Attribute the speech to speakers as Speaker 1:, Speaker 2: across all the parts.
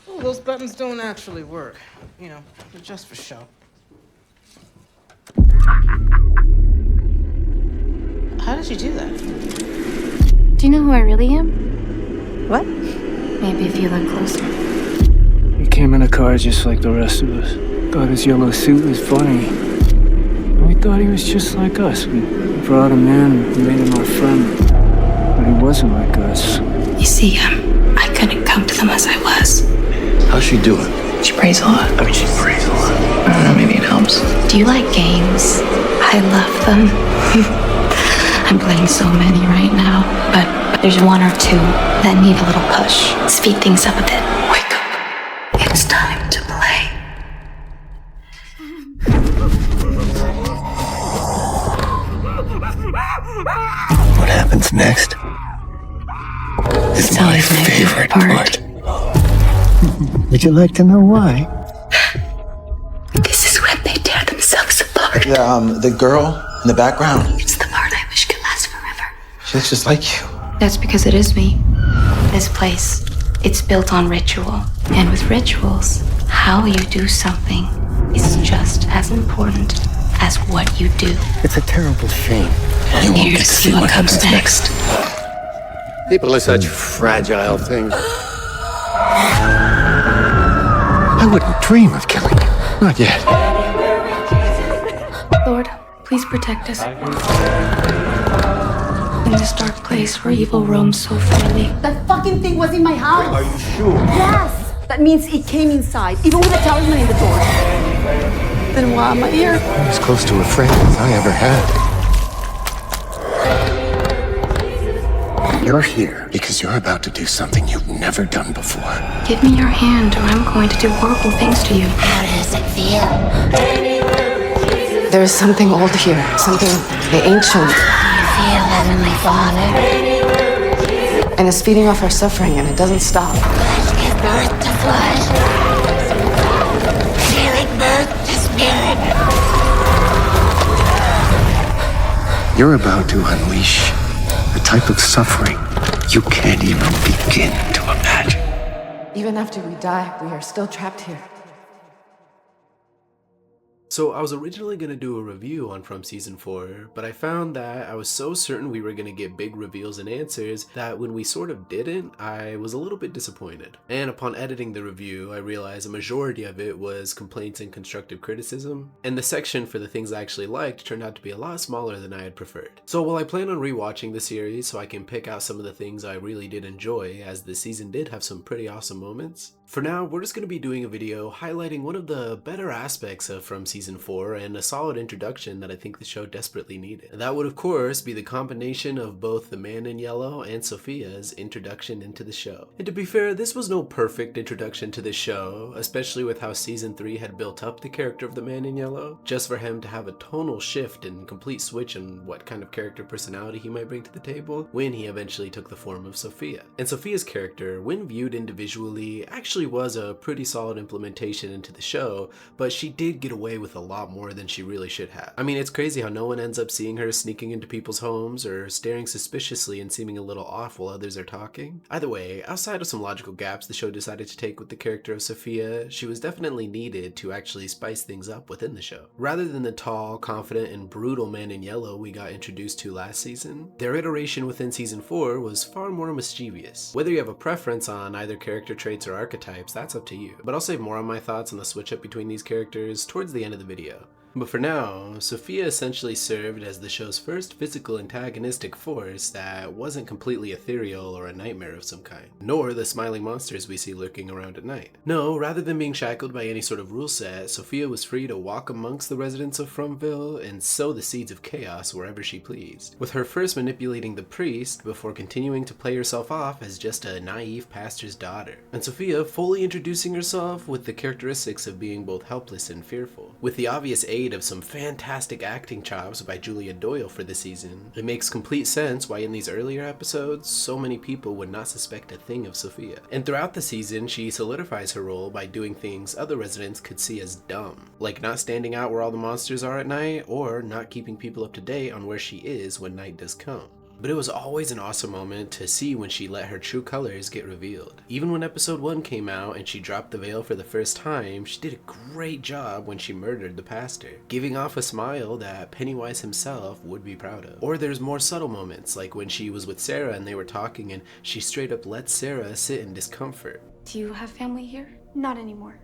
Speaker 1: Oh, those buttons don't actually work. You know, they're just for show. How did you do that?
Speaker 2: Do you know who I really am?
Speaker 3: What?
Speaker 2: Maybe if you look closer.
Speaker 4: He came in a car just like the rest of us. Thought his yellow suit was funny. We thought he was just like us. We brought him in and made him our friend. But he wasn't like us.
Speaker 2: You see, I couldn't come to them as I was.
Speaker 5: How's she doing?
Speaker 2: She prays a lot.
Speaker 5: I mean, she prays a lot. I don't know, maybe it helps.
Speaker 2: Do you like games? I love them. I'm playing so many right now, but there's one or two that need a little push. Speed things up a bit. Wake up. It's time to play.
Speaker 5: What happens next is my favorite part. Would you like to know why?
Speaker 2: This is when they tear themselves apart.
Speaker 6: The girl in the background.
Speaker 2: It's the part I wish could last forever.
Speaker 6: She looks just like you.
Speaker 2: That's because it is me. This place, it's built on ritual. And with rituals, how you do something is just as important as what you do.
Speaker 5: It's a terrible shame. You
Speaker 2: I'm
Speaker 5: won't
Speaker 2: here
Speaker 5: get
Speaker 2: to see what comes next.
Speaker 7: People are such fragile things.
Speaker 5: I wouldn't dream of killing you. Not yet.
Speaker 2: Lord, please protect us. In this dark place where evil roams so freely.
Speaker 3: That fucking thing was in my house.
Speaker 7: Are you sure?
Speaker 3: Yes. That means it came inside, even with a talisman in the door. Then why am I here?
Speaker 5: I'm as close to a friend as I ever had. You're here because you're about to do something you've never done before.
Speaker 2: Give me your hand or I'm going to do horrible things to you.
Speaker 8: How does it feel?
Speaker 9: There's something old here, something ancient,
Speaker 8: You feel, Heavenly Father?
Speaker 9: and it's feeding off our suffering, and it doesn't stop.
Speaker 8: Flesh give birth to flesh. Spirit birth to spirit.
Speaker 5: You're about to unleash a type of suffering you can't even begin to imagine.
Speaker 9: Even after we die, we are still trapped here.
Speaker 10: So I was originally going to do a review on From Season 4, but I found that I was so certain we were going to get big reveals and answers that when we sort of didn't, I was a little bit disappointed. And upon editing the review, I realized a majority of it was complaints and constructive criticism, and the section for the things I actually liked turned out to be a lot smaller than I had preferred. So while I plan on rewatching the series so I can pick out some of the things I really did enjoy, as the season did have some pretty awesome moments, for now, we're just going to be doing a video highlighting one of the better aspects of From Season 4 and a solid introduction that I think the show desperately needed. That would of course be the combination of both the Man in Yellow and Sophia's introduction into the show. And to be fair, this was no perfect introduction to the show, especially with how Season 3 had built up the character of the Man in Yellow, just for him to have a tonal shift and complete switch in what kind of character personality he might bring to the table when he eventually took the form of Sophia. And Sophia's character, when viewed individually, actually was a pretty solid implementation into the show, but she did get away with a lot more than she really should have. I mean, it's crazy how no one ends up seeing her sneaking into people's homes or staring suspiciously and seeming a little off while others are talking. Either way, outside of some logical gaps the show decided to take with the character of Sophia, she was definitely needed to actually spice things up within the show. Rather than the tall, confident, and brutal Man in Yellow we got introduced to last season, their iteration within Season 4 was far more mischievous. Whether you have a preference on either character traits or archetypes, that's up to you, but I'll save more on my thoughts on the switch up between these characters towards the end of the video. But for now, Sophia essentially served as the show's first physical antagonistic force that wasn't completely ethereal or a nightmare of some kind, nor the smiling monsters we see lurking around at night. No, rather than being shackled by any sort of rule set, Sophia was free to walk amongst the residents of Fromville and sow the seeds of chaos wherever she pleased, with her first manipulating the priest before continuing to play herself off as just a naive pastor's daughter. And Sophia fully introducing herself with the characteristics of being both helpless and fearful. With the obvious aid of some fantastic acting chops by Julia Doyle for the season, it makes complete sense why in these earlier episodes, so many people would not suspect a thing of Sophia. And throughout the season, she solidifies her role by doing things other residents could see as dumb, like not standing out where all the monsters are at night, or not keeping people up to date on where she is when night does come. But it was always an awesome moment to see when she let her true colors get revealed. Even when episode 1 came out and she dropped the veil for the first time, she did a great job when she murdered the pastor, giving off a smile that Pennywise himself would be proud of. Or there's more subtle moments, like when she was with Sarah and they were talking and she straight up let Sarah sit in discomfort.
Speaker 2: Do you have family here? Not anymore.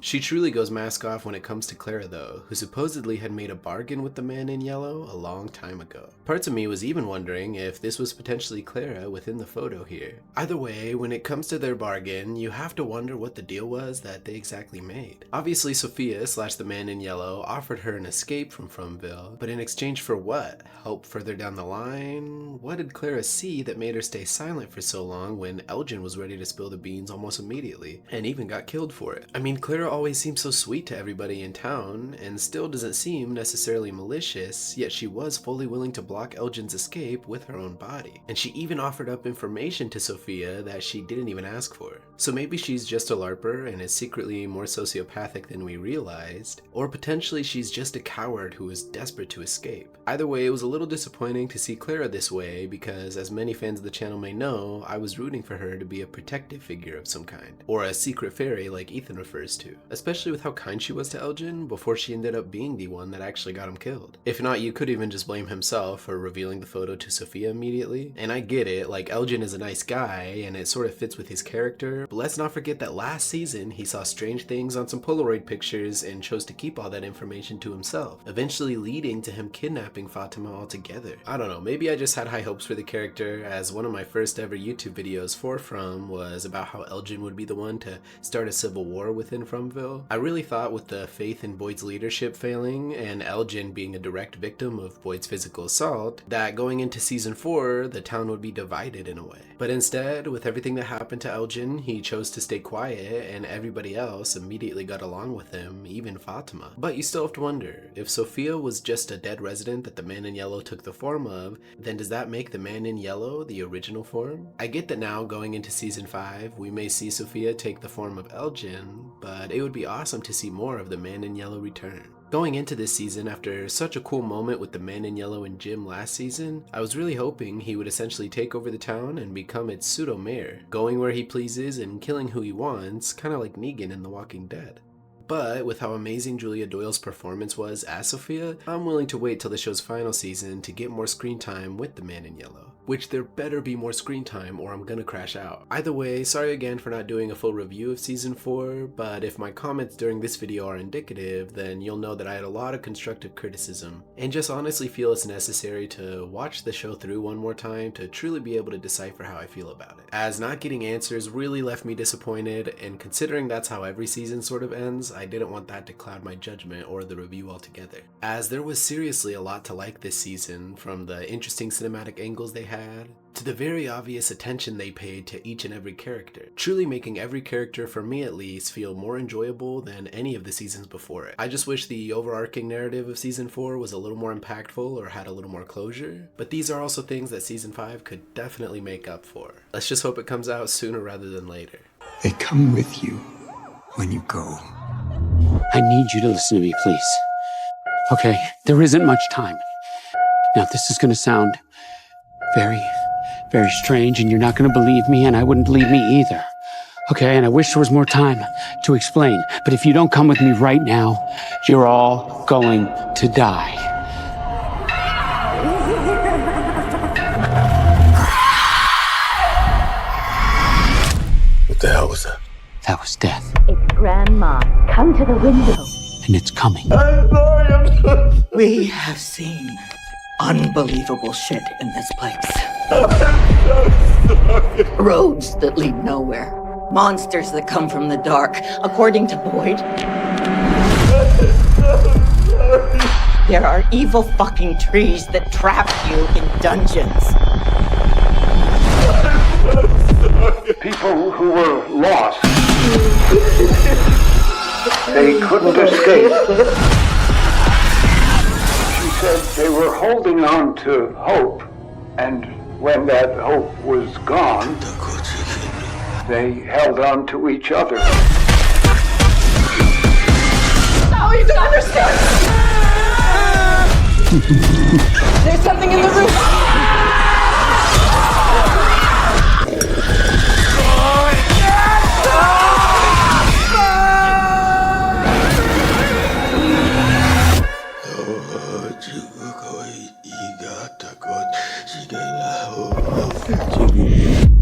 Speaker 10: She truly goes mask off when it comes to Clara though, who supposedly had made a bargain with the man in yellow a long time ago. Parts of me was even wondering if this was potentially Clara within the photo here. Either way, when it comes to their bargain, you have to wonder what the deal was that they exactly made. Obviously Sophia / the man in yellow offered her an escape from Fromville, but in exchange for what? Help further down the line? What did Clara see that made her stay silent for so long when Elgin was ready to spill the beans almost immediately, and even got killed for it? I mean, Clara always seems so sweet to everybody in town, and still doesn't seem necessarily malicious, yet she was fully willing to block Elgin's escape with her own body. And she even offered up information to Sophia that she didn't even ask for. So maybe she's just a LARPer and is secretly more sociopathic than we realized, or potentially she's just a coward who is desperate to escape. Either way, it was a little disappointing to see Clara this way because, as many fans of the channel may know, I was rooting for her to be a protective figure of some kind, or a secret fairy like Ethan refers to, especially with how kind she was to Elgin before she ended up being the one that actually got him killed. If not, you could even just blame himself for revealing the photo to Sophia immediately. And I get it, like Elgin is a nice guy and it sort of fits with his character, but let's not forget that last season he saw strange things on some Polaroid pictures and chose to keep all that information to himself, eventually leading to him kidnapping Fatima altogether. I don't know, maybe I just had high hopes for the character, as one of my first ever YouTube videos for From was about how Elgin would be the one to start a civil war within Fromville. I really thought with the faith in Boyd's leadership failing and Elgin being a direct victim of Boyd's physical assault, that going into season 4 the town would be divided in a way. But instead, with everything that happened to Elgin, he chose to stay quiet and everybody else immediately got along with him, even Fatima. But you still have to wonder, if Sophia was just a dead resident that the man in yellow took the form of, then does that make the man in yellow the original form? I get that now going into season 5 we may see Sophia take the form of Elgin, but it would be awesome to see more of the man in yellow return. Going into this season, after such a cool moment with the man in yellow and Jim last season, I was really hoping he would essentially take over the town and become its pseudo-mayor, going where he pleases and killing who he wants, kinda like Negan in The Walking Dead. But with how amazing Julia Doyle's performance was as Sophia, I'm willing to wait till the show's final season to get more screen time with the man in yellow. Which there better be more screen time or I'm gonna crash out. Either way, sorry again for not doing a full review of season 4, but if my comments during this video are indicative, then you'll know that I had a lot of constructive criticism, and just honestly feel it's necessary to watch the show through one more time to truly be able to decipher how I feel about it. As not getting answers really left me disappointed, and considering that's how every season sort of ends, I didn't want that to cloud my judgment or the review altogether. As there was seriously a lot to like this season, from the interesting cinematic angles they had, to the very obvious attention they paid to each and every character, truly making every character, for me at least, feel more enjoyable than any of the seasons before it. I just wish the overarching narrative of season 4 was a little more impactful or had a little more closure, but these are also things that season 5 could definitely make up for. Let's just hope it comes out sooner rather than later.
Speaker 5: They come with you when you go.
Speaker 11: I need you to listen to me, please. Okay, there isn't much time. Now, this is gonna sound very, very strange, and you're not gonna believe me, and I wouldn't believe me either. Okay, and I wish there was more time to explain, but if you don't come with me right now, you're all going to die.
Speaker 5: What the hell was that?
Speaker 11: That was death.
Speaker 8: It's Grandma. Come to the window.
Speaker 11: And it's coming.
Speaker 12: We have seen unbelievable shit in this place. Roads that lead nowhere. Monsters that come from the dark. According to Boyd, there are evil fucking trees that trap you in dungeons.
Speaker 13: People who were lost. They couldn't escape. She said they were holding on to hope, and when that hope was gone, they held on to each other.
Speaker 12: No, you don't understand! There's something in the room.
Speaker 5: Oh,